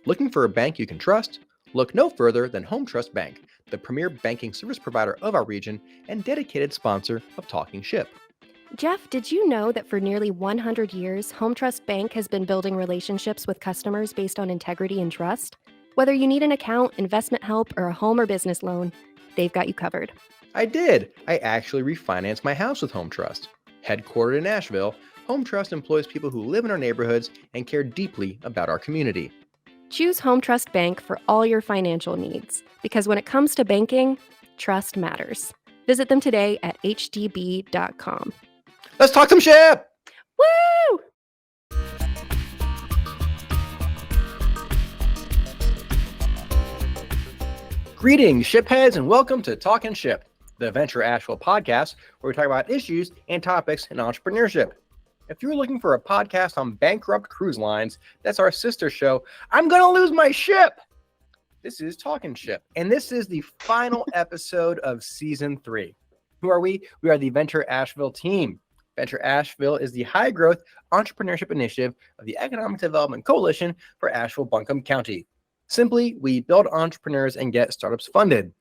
Looking for a bank you can trust? Look no further than Home Trust Bank, the premier banking service provider of our region and dedicated sponsor of Talking Ship. Jeff, did you know that for nearly 100 years, Home Trust Bank has been building relationships with customers based on integrity and trust? Whether you need an account, investment help, or a home or business loan, they've got you covered. I did. I actually refinanced my house with Home Trust. Headquartered in Asheville, Home Trust employs people who live in our neighborhoods and care deeply about our community. Choose Home Trust Bank for all your financial needs, because when it comes to banking, trust matters. Visit them today at hdb.com. Let's talk some ship! Woo! Greetings, shipheads, and welcome to Talking Ship, the Venture Asheville podcast where we talk about issues and topics in entrepreneurship. If you're looking for a podcast on bankrupt cruise lines, that's our sister show, I'm Gonna Lose My Ship! This is Talking Ship, and this is the final episode of Season 3. Who are we? We are the Venture Asheville team. Venture Asheville is the high-growth entrepreneurship initiative of the Economic Development Coalition for Asheville-Buncombe County. Simply, we build entrepreneurs and get startups funded.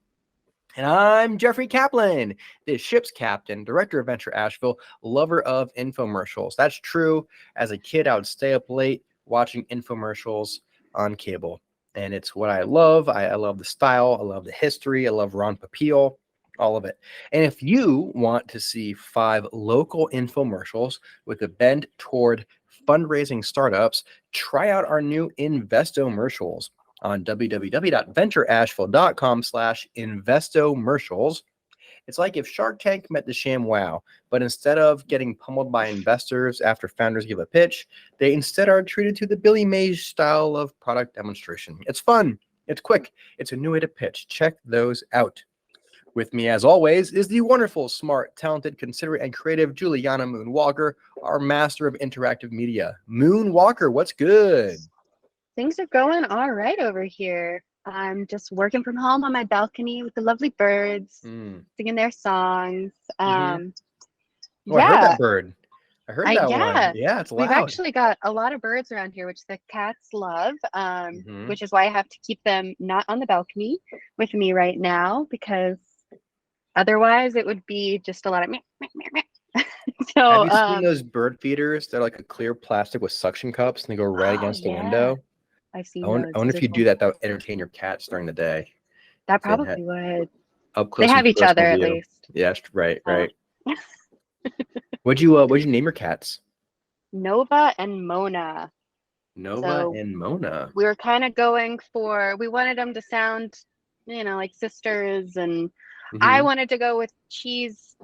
And I'm Jeffrey Kaplan, the ship's captain, director of Venture Asheville, lover of infomercials. That's true. As a kid, I would stay up late watching infomercials on cable. And it's what I love. I love the style. I love the history. I love Ron Popeil, all of it. And if you want to see 5 local infomercials with a bent toward fundraising startups, try out our new Investomercials on www.ventureasheville.com/investomercials. It's like if Shark Tank met the ShamWow, but instead of getting pummeled by investors after founders give a pitch, they instead are treated to the Billy Mays style of product demonstration. It's fun. It's quick. It's a new way to pitch. Check those out. With me, as always, is the wonderful, smart, talented, considerate, and creative Juliana Moon Walker, our master of interactive media. Moon Walker, what's good? Things are going all right over here. I'm just working from home on my balcony with the lovely birds, singing their songs. I heard that bird. I heard that one. Yeah, it's loud. We've actually got a lot of birds around here, which the cats love, which is why I have to keep them not on the balcony with me right now, because otherwise it would be just a lot of meh, meh, meh, meh. So, have you seen those bird feeders? They're like a clear plastic with suction cups, and they go right against the window. I've seen I wonder if you do that would entertain your cats during the day. That probably would. Up close. They have each other at least. Yes, right. What'd you name your cats? Nova and Mona. And Mona. We were kind of going for, we wanted them to sound, like sisters, and I wanted to go with cheese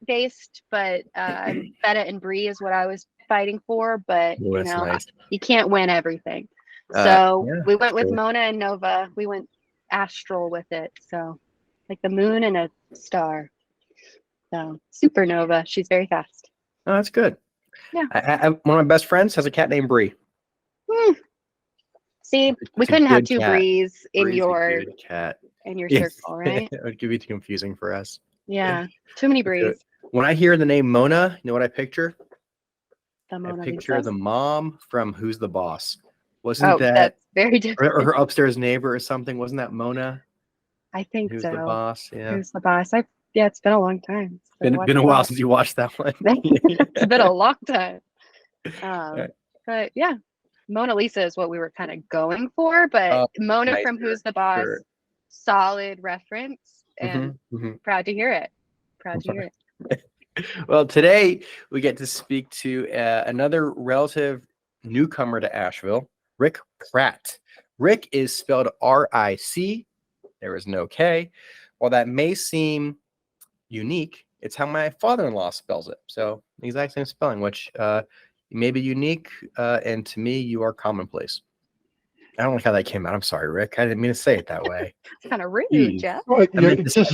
based, but Feta and Brie is what I was fighting for, but nice. You can't win everything. So we went with Mona and Nova. We went astral with it, so like the moon and a star. So supernova. She's very fast. Oh, that's good. Yeah. One of my best friends has a cat named Brie. See, we couldn't have 2 Bries in your circle, right? It would be too confusing for us. Yeah, too many Bries. When I hear the name Mona, you know what I picture? The Mona I picture Lisa? the mom from Who's the Boss. Wasn't that that's very different. Or her upstairs neighbor or something? Wasn't that Mona? I think Who's so. the Boss? Yeah. Who's the Boss? It's been a long time. Been a while since you watched that one. It's been a long time. But yeah, Mona Lisa is what we were kind of going for, but Mona nicer, from Who's the Boss, solid reference, and proud to hear it. Well, today we get to speak to another relative newcomer to Asheville, Ric Pratte. Ric is spelled R-I-C. There is no K. While that may seem unique, it's how my father-in-law spells it. So the exact same spelling, which may be unique, and to me, you are commonplace. I don't like how that came out. I'm sorry, Ric. I didn't mean to say it that way. It's kind of rude, Jeff. I meant to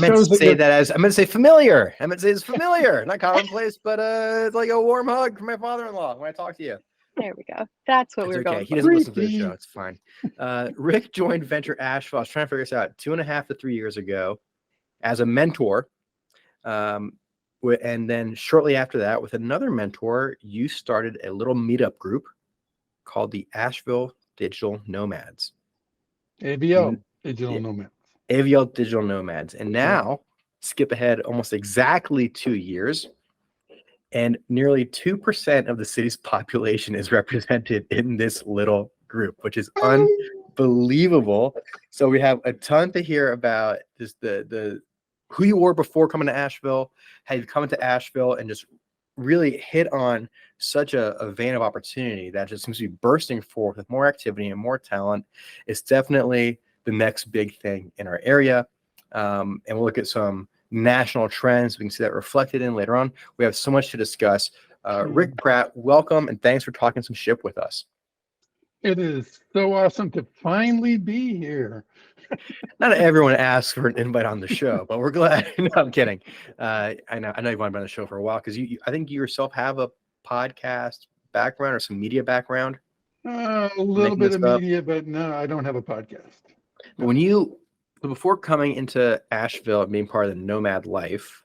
say familiar. I meant to say it's familiar, not commonplace, but it's like a warm hug from my father-in-law when I talk to you. There we go. That's what we were going for. He doesn't listen to the show. It's fine. Ric joined Venture Asheville. I was trying to figure this out 2.5 to 3 years ago as a mentor. And then shortly after that, with another mentor, you started a little meetup group called the Asheville Digital Nomads. AVL N- Digital yeah, Nomads. AVL Digital Nomads. And now, skip ahead almost exactly 2 years, and nearly 2% of the city's population is represented in this little group, which is unbelievable. So we have a ton to hear about just the who you were before coming to Asheville, how you come to Asheville, and just really hit on such a vein of opportunity that just seems to be bursting forth with more activity and more talent. It's definitely the next big thing in our area. And we'll look at some national trends. We can see that reflected in later on. We have so much to discuss. Ric Pratte, welcome, and thanks for talking some ship with us. It is so awesome to finally be here. Not everyone asks for an invite on the show, but we're glad. No, I'm kidding. I know you've wanted to be on the show for a while because I think you yourself have a podcast background or some media background. A little bit of media, but no, I don't have a podcast. But before coming into Asheville and being part of the nomad life,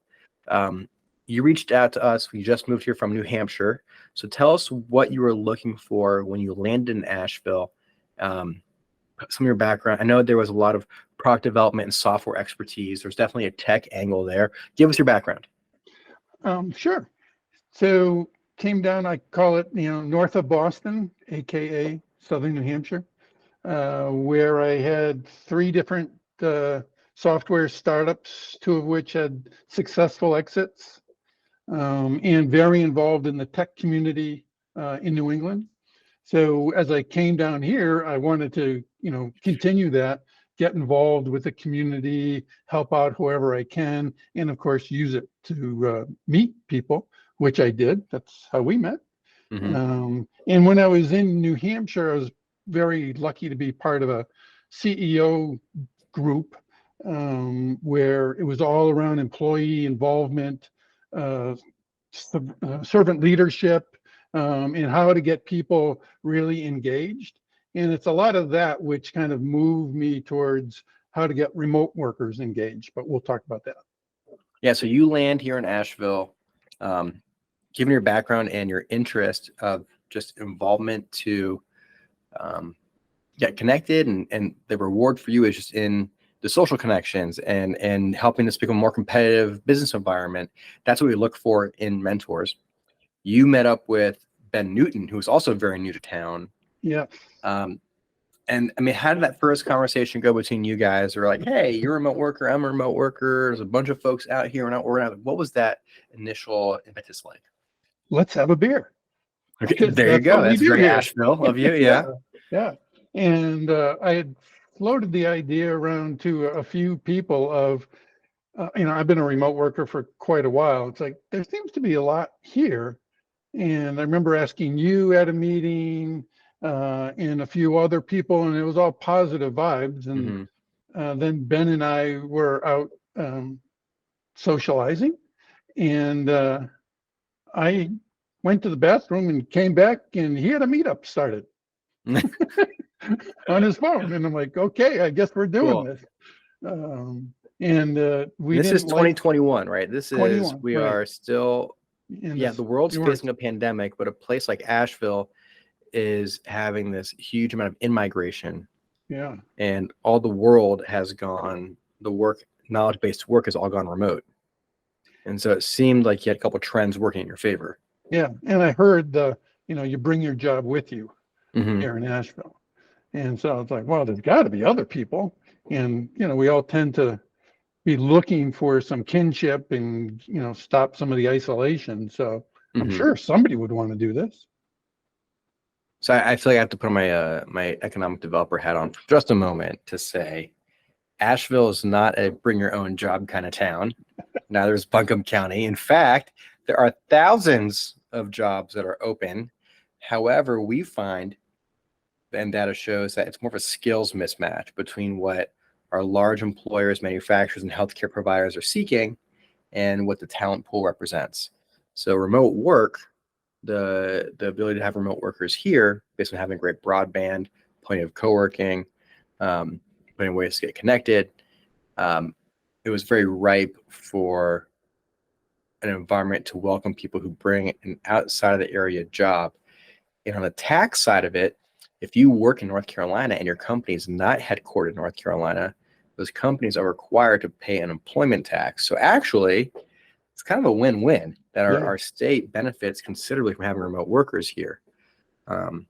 you reached out to us. We just moved here from New Hampshire. So tell us what you were looking for when you landed in Asheville. Some of your background. I know there was a lot of product development and software expertise. There's definitely a tech angle there. Give us your background. Sure. So came down, I call it, north of Boston, AKA Southern New Hampshire, where I had 3 different software startups, 2 of which had successful exits, and very involved in the tech community in New England. So as I came down here, I wanted to, continue that, get involved with the community, help out whoever I can, and of course, use it to meet people, which I did. That's how we met. Mm-hmm. And when I was in New Hampshire, I was very lucky to be part of a CEO group where it was all around employee involvement, servant leadership, and how to get people really engaged. And it's a lot of that which kind of moved me towards how to get remote workers engaged, but we'll talk about that. Yeah, so you land here in Asheville, given your background and your interest of just involvement to get connected, and the reward for you is just in the social connections and helping us become a more competitive business environment. That's what we look for in mentors. You met up with Ben Newton, who's also very new to town. Yeah. And I mean, how did that first conversation go between you guys? Or like, hey, you're a remote worker, I'm a remote worker. There's a bunch of folks out here. We're not organized. What was that initial impetus like? Let's have a beer. Okay, there you go. That's very Asheville of you. Yeah. Yeah. And I had floated the idea around to a few people of, I've been a remote worker for quite a while. It's like, there seems to be a lot here. And I remember asking you at a meeting and a few other people, and it was all positive vibes. And then Ben and I were out socializing, and I went to the bathroom and came back, and he had a meetup started on his phone. And I'm like, okay, I guess we're doing this. This is 2021, right? This is, we are still, the world's facing a pandemic, but a place like Asheville is having this huge amount of in-migration. Yeah. And all the world has gone, knowledge-based work has all gone remote. And so it seemed like you had a couple of trends working in your favor. Yeah. And I heard you bring your job with you here in Asheville. And so I was like, well, there's got to be other people. And, we all tend to be looking for some kinship and, stop some of the isolation. So I'm sure somebody would want to do this. So I feel like I have to put my my economic developer hat on for just a moment to say, Asheville is not a bring your own job kind of town. Neither is Buncombe County. In fact, there are thousands of jobs that are open. However, we find, and data shows, that it's more of a skills mismatch between what our large employers, manufacturers, and healthcare providers are seeking and what the talent pool represents. So remote work, the ability to have remote workers here based on having great broadband, plenty of co-working, plenty of ways to get connected, it was very ripe for an environment to welcome people who bring an outside of the area job. And on the tax side of it, if you work in North Carolina and your company is not headquartered in North Carolina, those companies are required to pay an employment tax. So actually, it's kind of a win-win that our state benefits considerably from having remote workers here. And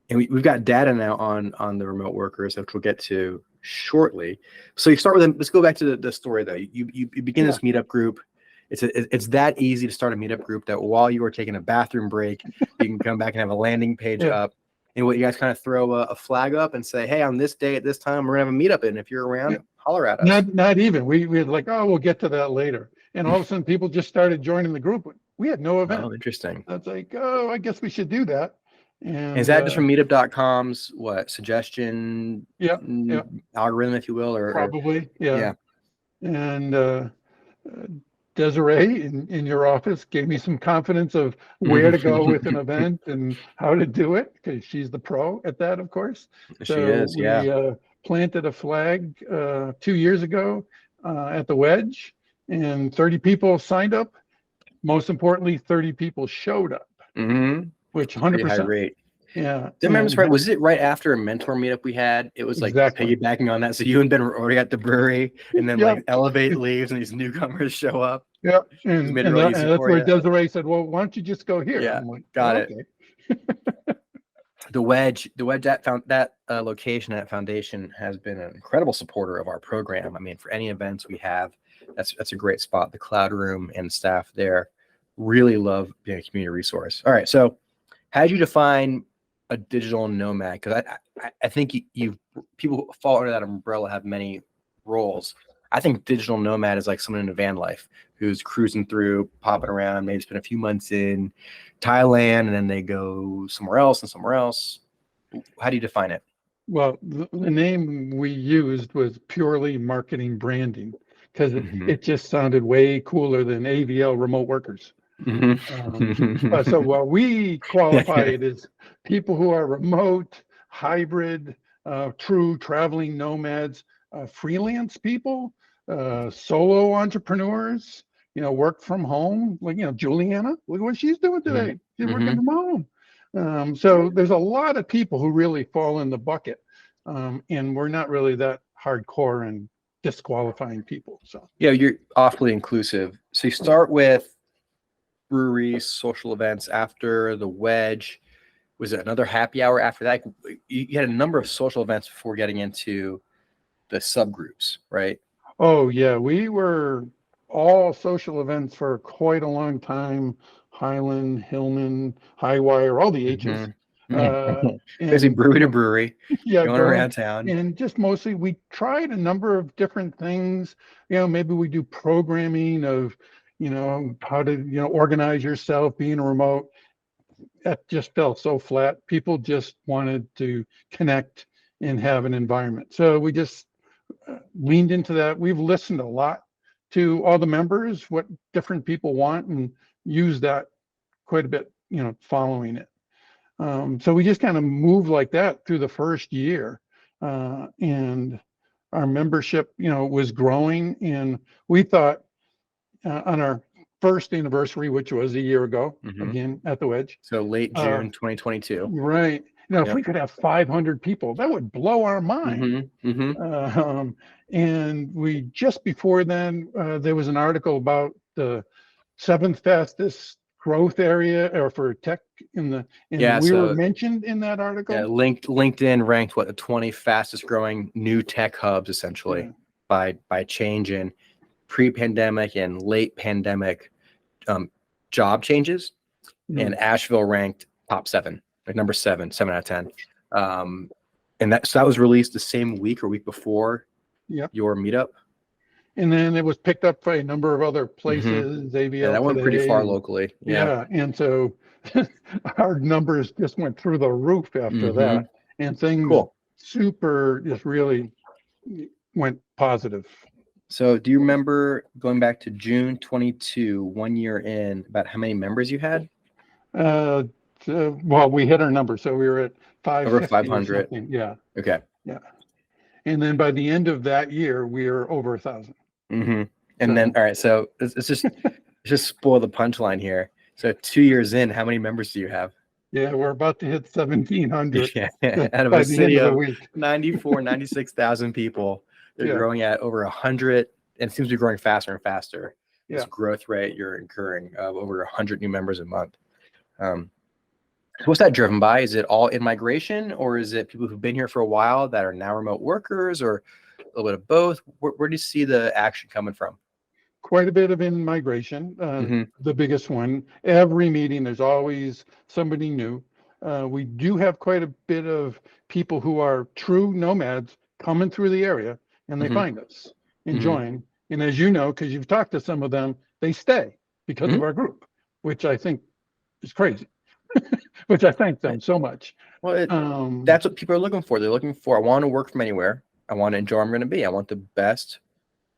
we've got data now on the remote workers, which we'll get to shortly. So you start with them. Let's go back to the story though. You begin this meetup group. It's that easy to start a meetup group that while you are taking a bathroom break, you can come back and have a landing page up. And what you guys kind of throw a flag up and say, hey, on this day at this time, we're gonna have a meetup. And if you're around, holler at us. Not even. We're like, oh, we'll get to that later. And all of a sudden people just started joining the group. We had no event. Oh, interesting. That's like, oh, I guess we should do that. And is that just from meetup.com's suggestion algorithm, if you will, or probably, yeah. And Desiree in your office gave me some confidence of where to go with an event and how to do it, because she's the pro at that, of course. She is, we planted a flag 2 years ago at the Wedge, and 30 people signed up. Most importantly, 30 people showed up, which 100%. High rate. Yeah. Was it right after a mentor meetup we had? It was like piggybacking on that. So you and Ben were already at the brewery, and then like Elevate leaves and these newcomers show up. Yeah. And that's where Desiree said, well, why don't you just go here? Yeah. I'm like, got it. The Wedge that location, that foundation has been an incredible supporter of our program. I mean, for any events we have, that's a great spot. The Cloud Room and staff there really love being a community resource. All right. So how did you define a digital nomad? Because I think people who fall under that umbrella have many roles. I think digital nomad is like someone in a van life who's cruising through, popping around, maybe spend a few months in Thailand, and then they go somewhere else and somewhere else. How do you define it? Well, the name we used was purely marketing branding, because it just sounded way cooler than AVL remote workers. So what we qualify it as people who are remote, hybrid, true traveling nomads, freelance people, solo entrepreneurs, work from home. Like, Juliana, look what she's doing today. She's working from home. So there's a lot of people who really fall in the bucket. And we're not really that hardcore and disqualifying people. So yeah, you're awfully inclusive. So you start with breweries, social events after the Wedge. Was it another happy hour after that? You had a number of social events before getting into the subgroups, right? Oh yeah, we were all social events for quite a long time. Highland, Hillman, Highwire, all the H's. Basically brewery to brewery, going around town. And just mostly we tried a number of different things. Maybe we do programming of how to organize yourself being remote. That just fell so flat. People just wanted to connect and have an environment, so we just leaned into that. We've listened a lot to all the members, what different people want, and used that quite a bit, following it. So we just kind of moved like that through the first year, and our membership was growing, and we thought on our first anniversary, which was a year ago, again at the Wedge. So late June 2022. Right. If we could have 500 people, that would blow our mind. And we just before then, there was an article about the 7th fastest growth area or for tech we were mentioned in that article. Yeah, LinkedIn ranked the 20 fastest growing new tech hubs essentially by change in pre-pandemic and late pandemic job changes, and Asheville ranked top 7, like number 7 out of 10. And that was released the same week or week before your meetup. And then it was picked up by a number of other places. AVL that went pretty far locally. And so our numbers just went through the roof after that, and things super just really went positive. So do you remember going back to June 22, 1 year in, about how many members you had? Well, we hit our number, so we were at over 500. Yeah. Okay. Yeah. And then by the end of that year, we were over 1,000. And then, all right, so it's just spoil the punchline here. So 2 years in, how many members do you have? Yeah, we're about to hit 1,700 Yeah, out of by a the end city of the of week. 96,000 people, they're Yeah, growing at over 100, and it seems to be growing faster and faster. This yeah. growth rate you're incurring of over 100 new members a month. So what's that driven by? Is it all in migration, or is it people who've been here for a while that are now remote workers, or a little bit of both? Where do you see the action coming from? Quite a bit of in migration, Mm-hmm. the biggest one. Every meeting, there's always somebody new. We do have quite a bit of people who are true nomads coming through the area, and they Mm-hmm. find us and Mm-hmm. join. And as you know, because you've talked to some of them, they stay because Mm-hmm. of our group, which I think is crazy, which I thank them so much. Well, that's what people are looking for. They're looking for, I want to work from anywhere. I want to enjoy where I'm going to be. I want the best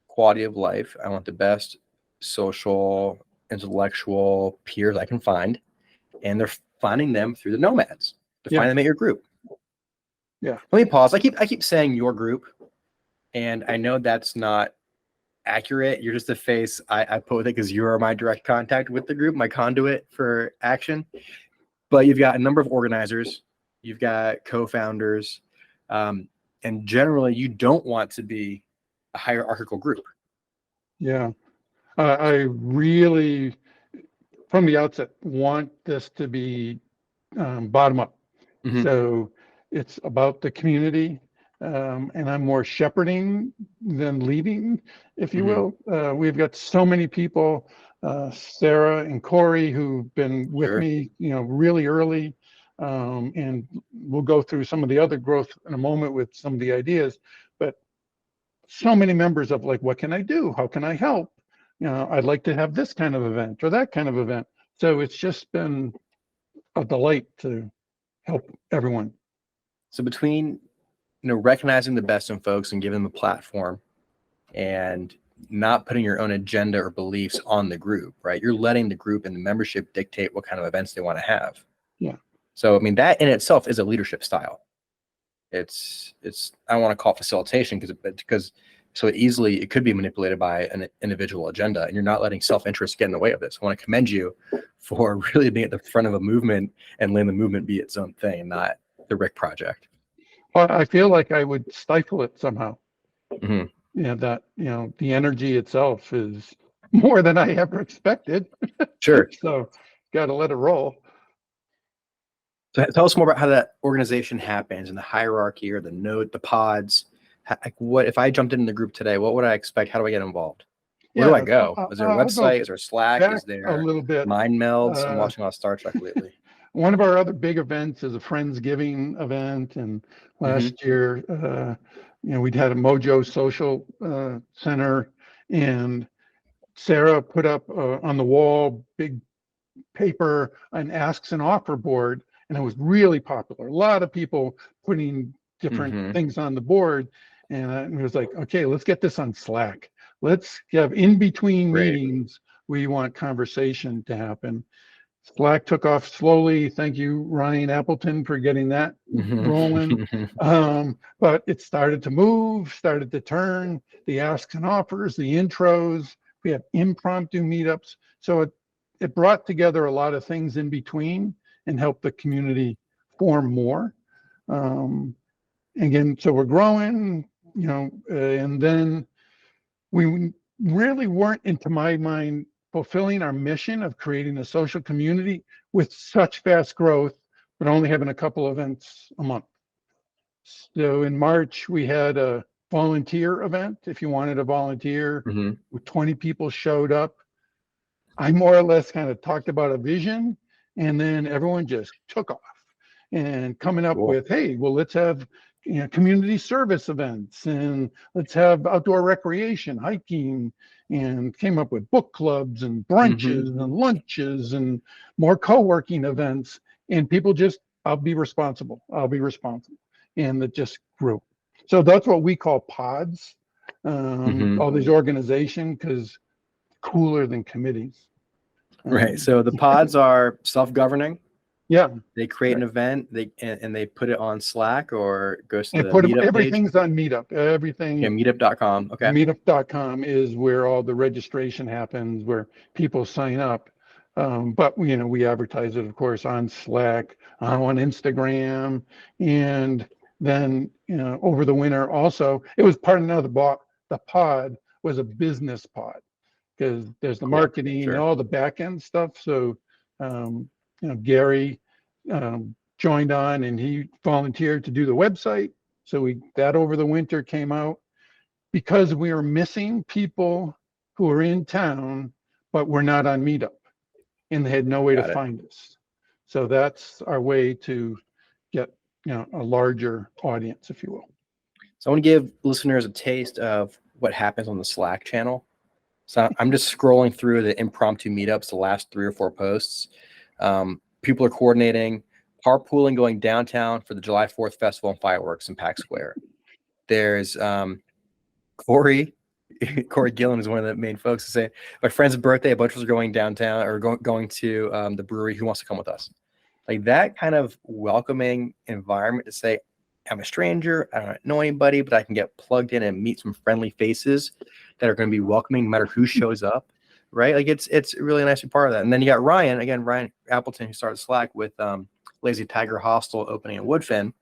quality of life. I want the best social, intellectual peers I can find. And they're finding them through the nomads. They're Yeah. finding them at your group. Yeah. Let me pause. I keep saying your group, and I know that's not accurate. You're just the face I put with it because you're my direct contact with the group, my conduit for action. But you've got a number of organizers, you've got co-founders, and generally you don't want to be a hierarchical group. Yeah. I really, from the outset, want this to be bottom up. Mm-hmm. So it's about the community, and I'm more shepherding than leading, if you will. We've got so many people, Sarah and Corey, who've been with Sure. me, really early, and we'll go through some of the other growth in a moment with some of the ideas. But so many members of like, what can I do? How can I help? I'd like to have this kind of event or that kind of event. So it's just been a delight to help everyone. So between recognizing the best in folks and giving them a platform, and not putting your own agenda or beliefs on the group, right? You're letting the group and the membership dictate what kind of events they want to have. Yeah. So I mean, that in itself is a leadership style. It's I don't want to call it facilitation because so easily it could be manipulated by an individual agenda, and you're not letting self-interest get in the way of this. I want to commend you for really being at the front of a movement and letting the movement be its own thing and not the Ric Project. Well, I feel like I would stifle it somehow. Mm-hmm. The energy itself is more than I ever expected. Sure. So got to let it roll. So tell us more about how that organization happens and the hierarchy or the pods. What if I jumped in the group today? What would I expect? How do I get involved? Where do I go? Is there a website? Is there Slack? Is there a little bit Mind Melds? I'm watching a lot of Star Trek lately. One of our other big events is a Friendsgiving event, and last year, we'd had a Mojo Social Center, and Sarah put up on the wall big paper an asks and offer board, and it was really popular. A lot of people putting different things on the board, and it was like, okay, let's get this on Slack. Let's have in between meetings. We want conversation to happen. Slack took off slowly. Thank you, Ryan Appleton, for getting that rolling. But it started to move, started to turn. The asks and offers, the intros. We have impromptu meetups. So it brought together a lot of things in between and helped the community form more. Again, so we're growing, and then we really weren't, into my mind, fulfilling our mission of creating a social community with such fast growth, but only having a couple events a month. So in March, we had a volunteer event. If you wanted to volunteer, 20 people showed up. I more or less kind of talked about a vision, and then everyone just took off and coming up with, hey, well, let's have community service events, and let's have outdoor recreation, hiking, and came up with book clubs and brunches and lunches and more co-working events. And people just, I'll be responsible. And it just grew. So that's what we call pods, all these organizations, because cooler than committees. Right. So the pods are self-governing. Yeah. They create an event, and they put it on Slack or goes to the Meetup page. Everything's on Meetup. Everything. Yeah, meetup.com. Okay. Meetup.com is where all the registration happens, where people sign up. But we advertise it, of course, on Slack, on Instagram. And then, over the winter also, it was part of the pod was a business pod, because there's the marketing and all the back end stuff. So, Gary joined on, and he volunteered to do the website. So that over the winter came out, because we were missing people who were in town, but were not on MeetUp, and they had no way to find us. So that's our way to get, a larger audience, if you will. So I want to give listeners a taste of what happens on the Slack channel. So I'm just scrolling through the impromptu meetups, the last 3 or 4 posts. People are coordinating, carpooling, going downtown for the July 4th festival and fireworks in Pack Square. There's Corey Gillen is one of the main folks to say, my friend's birthday, a bunch of us are going downtown or going to the brewery. Who wants to come with us? Like that kind of welcoming environment to say, I'm a stranger, I don't know anybody, but I can get plugged in and meet some friendly faces that are going to be welcoming no matter who shows up, right? Like it's really nice to be part of that. And then you got Ryan Appleton, who started Slack with Lazy Tiger Hostel opening in Woodfin.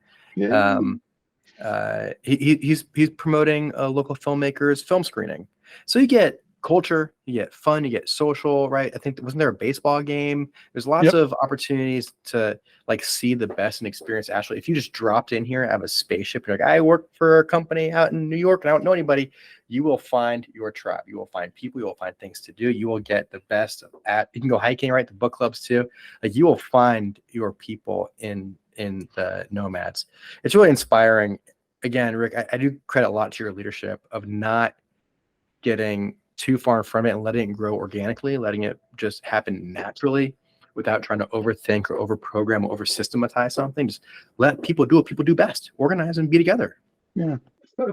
He's promoting local filmmakers film screening. So you get culture, you get fun, you get social, right? I think wasn't there a baseball game? There's lots of opportunities to like see the best and experience Asheville. If you just dropped in here and have a spaceship, you're like, I work for a company out in New York and I don't know anybody, you will find your tribe. You will find people, you will find things to do. You will get the best you can go hiking, right? The book clubs too. Like you will find your people in the Nomads. It's really inspiring. Again, Rick, I do credit a lot to your leadership of not getting too far in front of it and letting it grow organically, letting it just happen naturally without trying to overthink or overprogram or over systematize something. Just let people do what people do best, organize and be together. Yeah.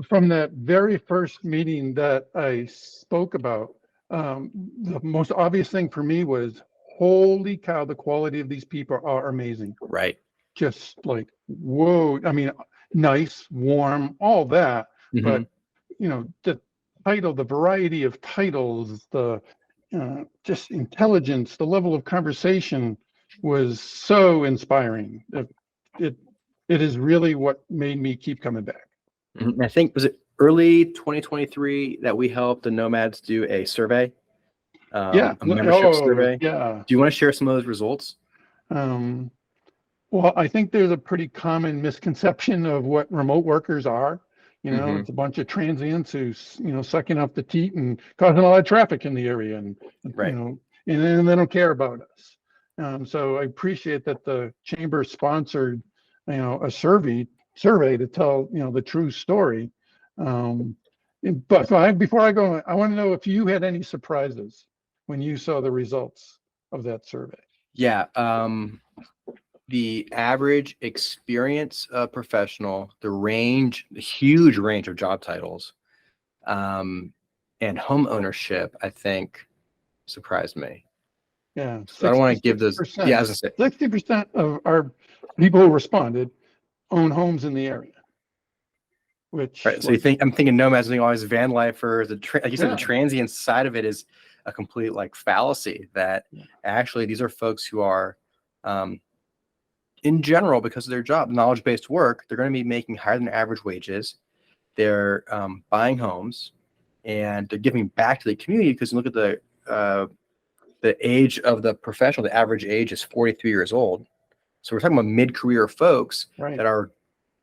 From that very first meeting that I spoke about, the most obvious thing for me was, holy cow, the quality of these people are amazing. Right. Just like, whoa. I mean, nice, warm, all that. But, the title, the variety of titles, the just intelligence, the level of conversation was so inspiring. It is really what made me keep coming back. I think, was it early 2023 that we helped the Nomads do a survey? A membership survey. Yeah. Do you want to share some of those results? Well, I think there's a pretty common misconception of what remote workers are. It's a bunch of transients who, sucking up the teat and causing a lot of traffic in the area, and and then they don't care about us. So I appreciate that the chamber sponsored, a survey to tell, the true story. But before I go, I want to know if you had any surprises when you saw the results of that survey. Yeah. The average experience professional, the huge range of job titles, and home ownership, I think, surprised me. Yeah. So I don't want to give those. Yeah, as I say, 60% of our people who responded own homes in the area. Which, right. So I'm thinking Nomads being always van lifers. Like you said, the transient side of it is a complete like fallacy. That actually these are folks who are, in general, because of their job, knowledge-based work, they're going to be making higher than average wages. They're buying homes, and they're giving back to the community, because you look at the age of the professional. The average age is 43 years old. So we're talking about mid-career folks that are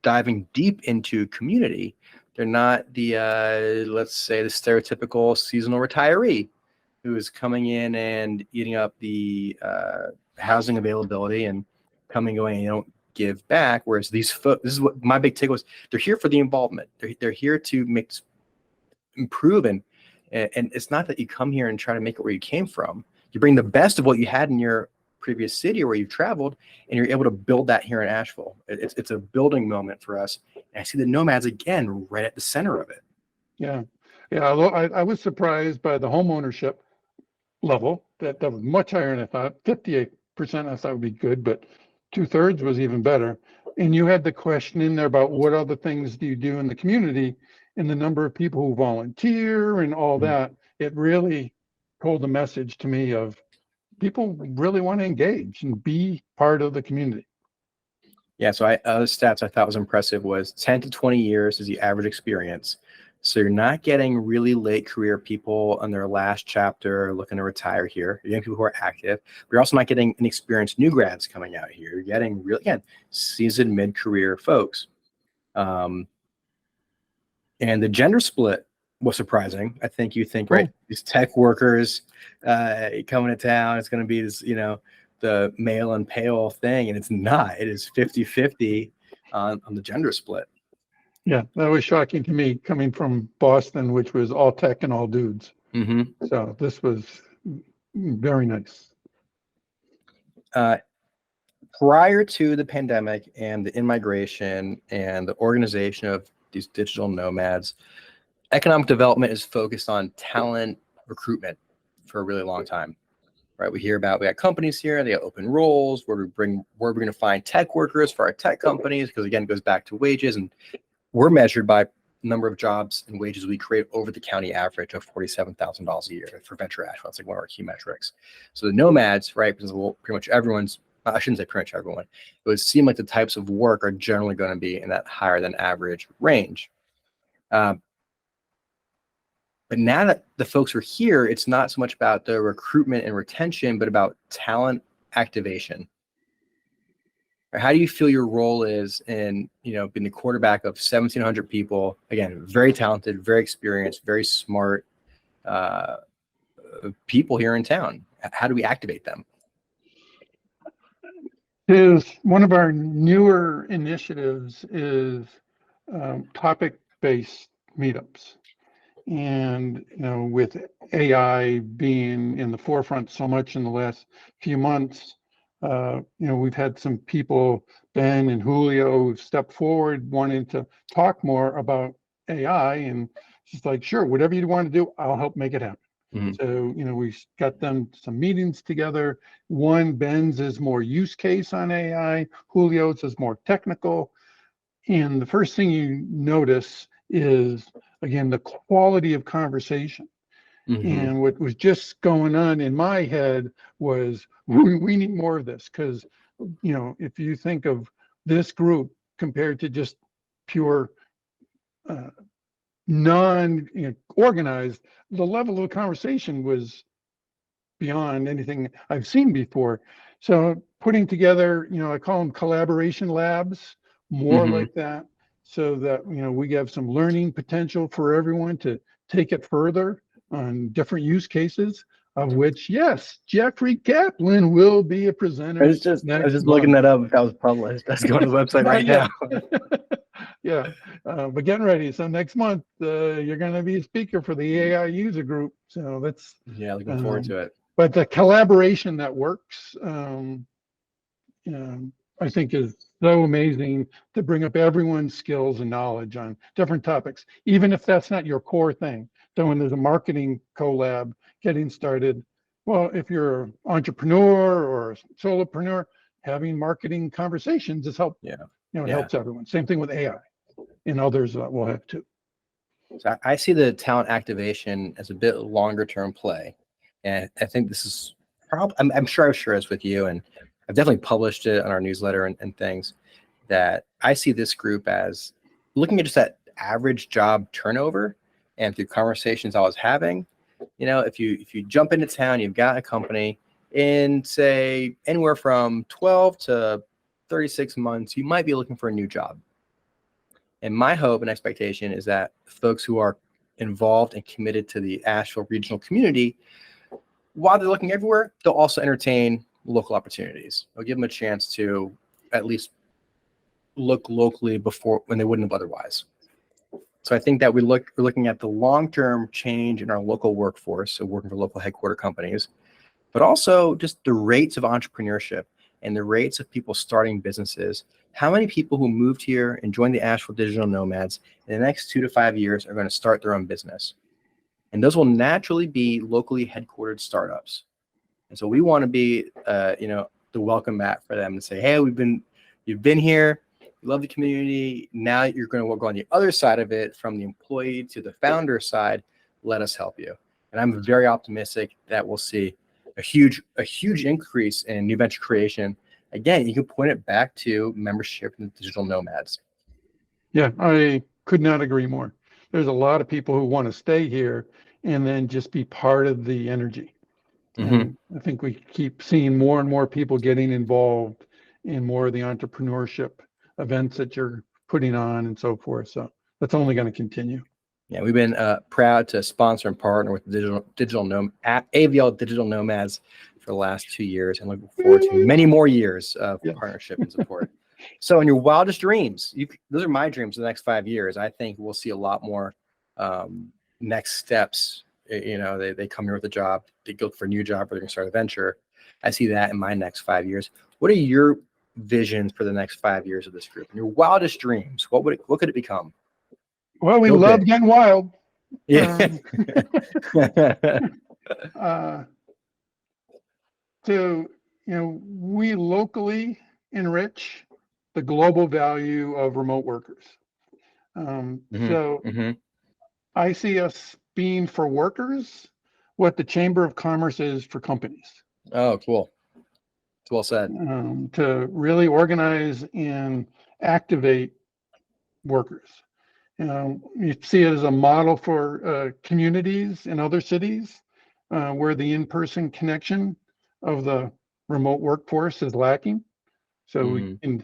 diving deep into community. They're not the, let's say, the stereotypical seasonal retiree who is coming in and eating up the housing availability and coming going, and they don't give back. Whereas these folks, this is what my big take was, they're here for the involvement. They're here to improve, and it's not that you come here and try to make it where you came from. You bring the best of what you had in your previous city or where you've traveled, and you're able to build that here in Asheville. It's a building moment for us. And I see the Nomads again right at the center of it. Yeah. Although I was surprised by the home ownership level. That was much higher than I thought. 58% I thought would be good, but 2/3 was even better. And you had the question in there about what other things do you do in the community, and the number of people who volunteer and all that. It really told a message to me of people really want to engage and be part of the community. Yeah, so other stats I thought was impressive was 10 to 20 years is the average experience. So you're not getting really late career people on their last chapter looking to retire here. You're getting people who are active. But you're also not getting inexperienced new grads coming out here. You're getting really, again, seasoned mid-career folks. And the gender split was surprising. I think you think, right, these tech workers coming to town, it's going to be this, the male and pale thing, and it's not. It is 50-50 on the gender split. Yeah, that was shocking to me coming from Boston, which was all tech and all dudes. Mm-hmm. So this was very nice. Prior to the pandemic and the in-migration and the organization of these digital nomads, economic development is focused on talent recruitment for a really long time. Right, we got companies here, they got open roles, where we're going to find tech workers for our tech companies, because again, it goes back to wages, and we're measured by number of jobs and wages we create over the county average of $47,000 a year for Venture Asheville. That's like one of our key metrics. So the nomads, right, because pretty much everyone's, I shouldn't say pretty much everyone, it would seem like the types of work are generally going to be in that higher than average range. But now that the folks are here, it's not so much about the recruitment and retention, but about talent activation. How do you feel your role is in, being the quarterback of 1,700 people? Again, very talented, very experienced, very smart people here in town. How do we activate them? One of our newer initiatives is topic-based meetups. And, with AI being in the forefront so much in the last few months, we've had some people, Ben and Julio, who've stepped forward wanting to talk more about AI. And it's like, sure, whatever you want to do, I'll help make it happen. Mm-hmm. So, we got them some meetings together. Ben's is more use case on AI. Julio's is more technical. And the first thing you notice is, again, the quality of conversation. Mm-hmm. And what was just going on in my head was we need more of this, because, if you think of this group compared to just pure non-organized, the level of conversation was beyond anything I've seen before. So putting together, I call them collaboration labs, more mm-hmm. like that, so that, we have some learning potential for everyone to take it further on different use cases, of which, yes, Jeffrey Kaplan will be a presenter. I was just looking that up if that was published. Let's go to the website right now. Yeah, but getting ready. So next month, you're going to be a speaker for the AI user group. So that's looking forward to it. But the collaboration that works, I think is so amazing, to bring up everyone's skills and knowledge on different topics, even if that's not your core thing. So when there's a marketing collab getting started, well, if you're an entrepreneur or a solopreneur, having marketing conversations is helpful. It helps everyone. Same thing with AI and others that we'll have too. So I see the talent activation as a bit longer term play. And I think this is probably, I'm sure I've shared this with you, and I've definitely published it on our newsletter and things, that I see this group as looking at just that average job turnover. And through conversations I was having, if you jump into town, you've got a company in, say, anywhere from 12 to 36 months, you might be looking for a new job. And my hope and expectation is that folks who are involved and committed to the Asheville regional community, while they're looking everywhere, they'll also entertain local opportunities. They'll give them a chance to at least look locally before, when they wouldn't have otherwise. So I think that we're looking at the long-term change in our local workforce, so working for local headquarter companies, but also just the rates of entrepreneurship and the rates of people starting businesses. How many people who moved here and joined the Asheville Digital Nomads in the next 2 to 5 years are going to start their own business? And those will naturally be locally headquartered startups. And so we want to be, the welcome mat for them to say, hey, you've been here, you love the community. Now you're going to go on the other side of it, from the employee to the founder side. Let us help you. And I'm very optimistic that we'll see a huge increase in new venture creation again, you can point it back to membership in the digital nomads. Yeah, I could not agree more. There's a lot of people who want to stay here and then just be part of the energy. And I think we keep seeing more and more people getting involved in more of the entrepreneurship events that you're putting on and so forth. So that's only going to continue. Yeah, we've been proud to sponsor and partner with AVL Digital Nomads for the last 2 years, and looking forward to many more years of partnership and support. So in your wildest dreams, those are my dreams for the next 5 years. I think we'll see a lot more next steps. You know, they come here with a job, they go for a new job, or they're going to start a venture. I see that in my next 5 years. What are your visions for the next 5 years of this group? And your wildest dreams, what could it become? Well, we love getting wild. Yeah. So, we locally enrich the global value of remote workers. I see us being for workers what the Chamber of Commerce is for companies. Oh, cool. It's well said. To really organize and activate workers. You see it as a model for communities in other cities where the in-person connection of the remote workforce is lacking. So we can,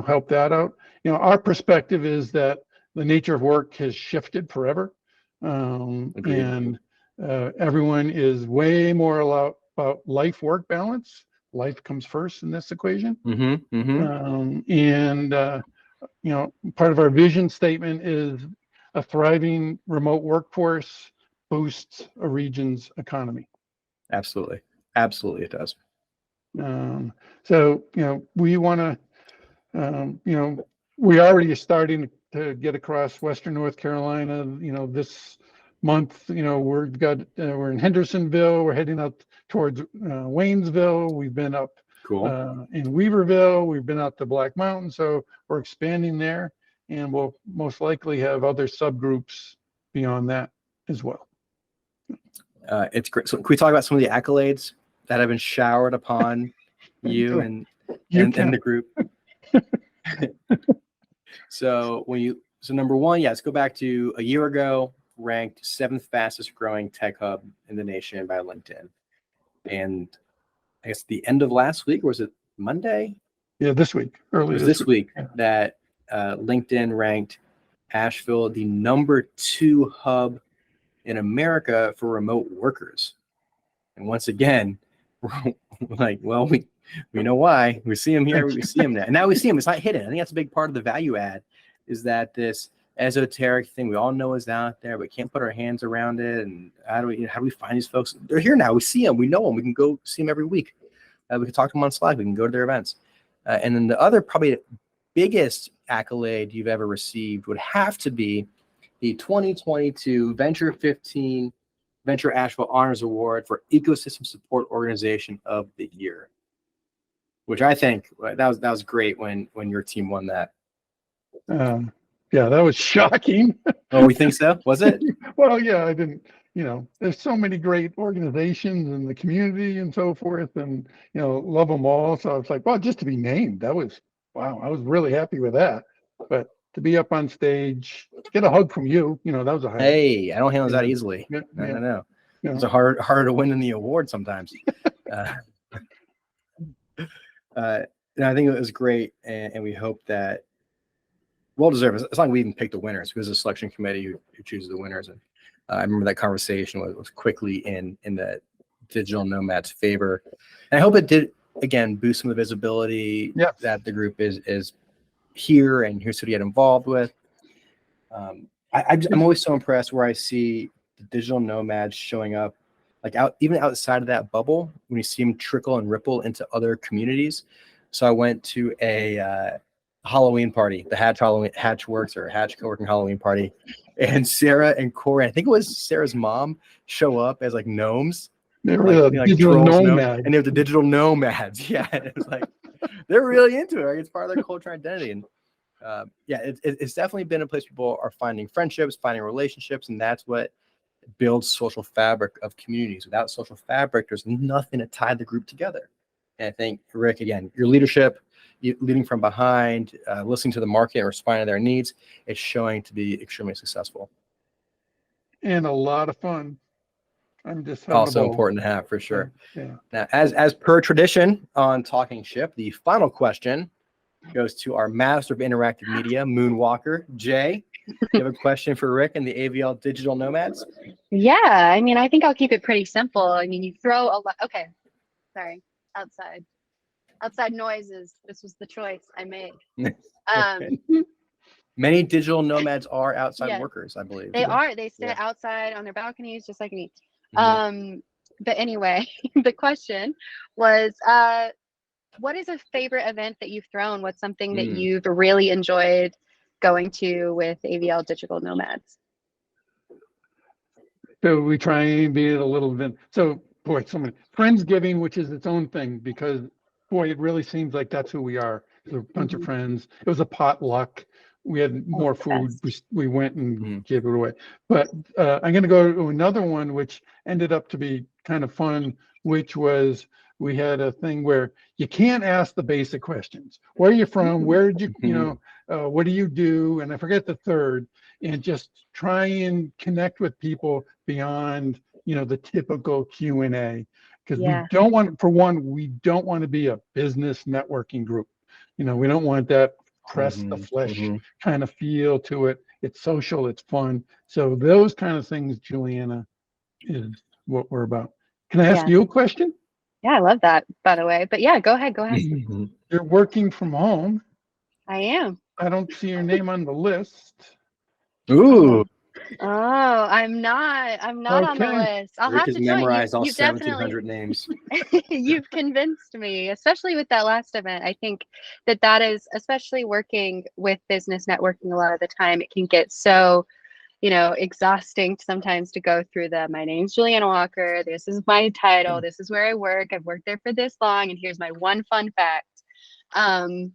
help that out. Our perspective is that the nature of work has shifted forever, and everyone is way more about life-work balance. Life comes first in this equation, and part of our vision statement is a thriving remote workforce boosts a region's economy. Absolutely, it does. So we want to, we already are starting to get across Western North Carolina. This month, we're in Hendersonville. We're heading up towards Waynesville. We've been up in Weaverville. We've been out to Black Mountain. So we're expanding there, and we'll most likely have other subgroups beyond that as well. It's great. So can we talk about some of the accolades that have been showered upon you and the group? So number one, let's go back to a year ago, ranked 7th fastest growing tech hub in the nation by LinkedIn. And I guess the end of last week, or was it Monday? Yeah, this week. Earlier this week that LinkedIn ranked Asheville the number 2 hub in America for remote workers. And once again, we're like, well, we know why. We see them here, we see them now. And now we see them. It's not hidden. I think that's a big part of the value add, is that this esoteric thing we all know is out there, but can't put our hands around it. And how do we find these folks? They're here now. We see them. We know them. We can go see them every week. We can talk to them on Slack. We can go to their events. And then the other probably biggest accolade you've ever received would have to be the 2022 Venture 15 Venture Asheville Honors Award for Ecosystem Support Organization of the Year, which I think that was great when your team won that. Yeah, that was shocking. Oh, we think so? Was it? Well, yeah, I didn't. There's so many great organizations in the community and so forth, and love them all. So I was like, well, just to be named, that was wow. I was really happy with that. But to be up on stage, get a hug from you, that was a highlight. Hey, I don't handle that easily. Yeah, no. It's harder to win than the award sometimes. I think it was great, and we hope that well deserved. It's not like we even picked the winners, because the selection committee who chooses the winners. And I remember that conversation was quickly in the digital nomads' favor. And I hope it did again boost some of the visibility that the group is here, and here's who to get involved with. I'm always so impressed where I see the digital nomads showing up, like even outside of that bubble, when you see them trickle and ripple into other communities. So I went to a Halloween party, the Hatch co-working Halloween party, and Sarah and Corey, I think it was Sarah's mom, show up as like gnomes. They were like digital nomads. And they were the digital nomads. Yeah, it was like they're really into it. Right? It's part of their culture identity. And it's definitely been a place people are finding friendships, finding relationships, and that's what builds social fabric of communities. Without social fabric, there's nothing to tie the group together. And I think, Rick, again, your leadership, leading from behind, listening to the market and responding to their needs, it's showing to be extremely successful. And a lot of fun. I'm just having Also a ball. important to have, for sure. Yeah. Now, as per tradition on Talking Ship, the final question goes to our master of interactive media, Moonwalker. Jay, you have a question for Rick and the AVL Digital Nomads? Yeah, I mean, I think I'll keep it pretty simple. I mean, you throw a lot. Okay, sorry, outside noises. This was the choice I made. Many digital nomads are outside Yes, workers, I believe. they are. They stay outside on their balconies, just like me. But anyway, the question was, what is a favorite event that you've thrown? What's something that you've really enjoyed going to with AVL Digital Nomads? So we try and be at a little event. So boy, Friendsgiving, which is its own thing, because boy, it really seems like that's who we are. There's a bunch of friends. It was a potluck. We had more food. We went and gave it away. But I'm going to go to another one, which ended up to be kind of fun, which was we had a thing where you can't ask the basic questions. Where are you from? Where did you, what do you do? And I forget the third. And just try and connect with people beyond, the typical Q&A. Because we don't want, for one, we don't want to be a business networking group. We don't want that press the flesh kind of feel to it. It's social, it's fun. So those kind of things, Juliana, is what we're about. Can I ask you a question? Yeah, I love that, by the way. But yeah, go ahead. You're working from home. I am. I don't see your name on the list. Ooh. Oh, I'm not on the list. I'll Rick have has to memorized join. all 1,700 names. You've convinced me, especially with that last event. I think that is, especially working with business networking a lot of the time, it can get so, exhausting sometimes to go through my name's Juliana Walker. This is my title. This is where I work. I've worked there for this long. And here's my one fun fact. And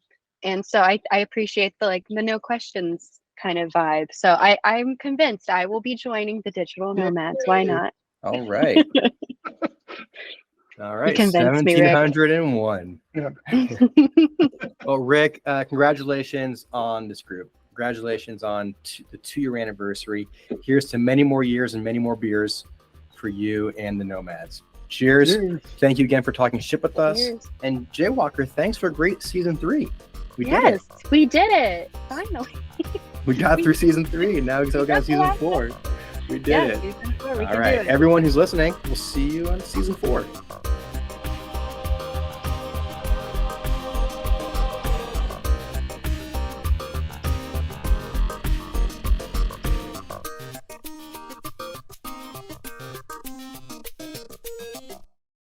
so I appreciate the no questions kind of vibe. So I'm convinced I will be joining the Digital Nomads. Why not? All right. All right. 1,701. Yeah. Well, Rick, congratulations on this group. Congratulations on the 2-year anniversary. Here's to many more years and many more beers for you and the Nomads. Cheers. Thank you again for talking ship with us. Cheers. And Jay Walker, thanks for a great season 3. We did it. Finally. We got through season 3, and now we're going to season 4. We did it. Season 4. All right. Everyone who's listening, we'll see you on season 4.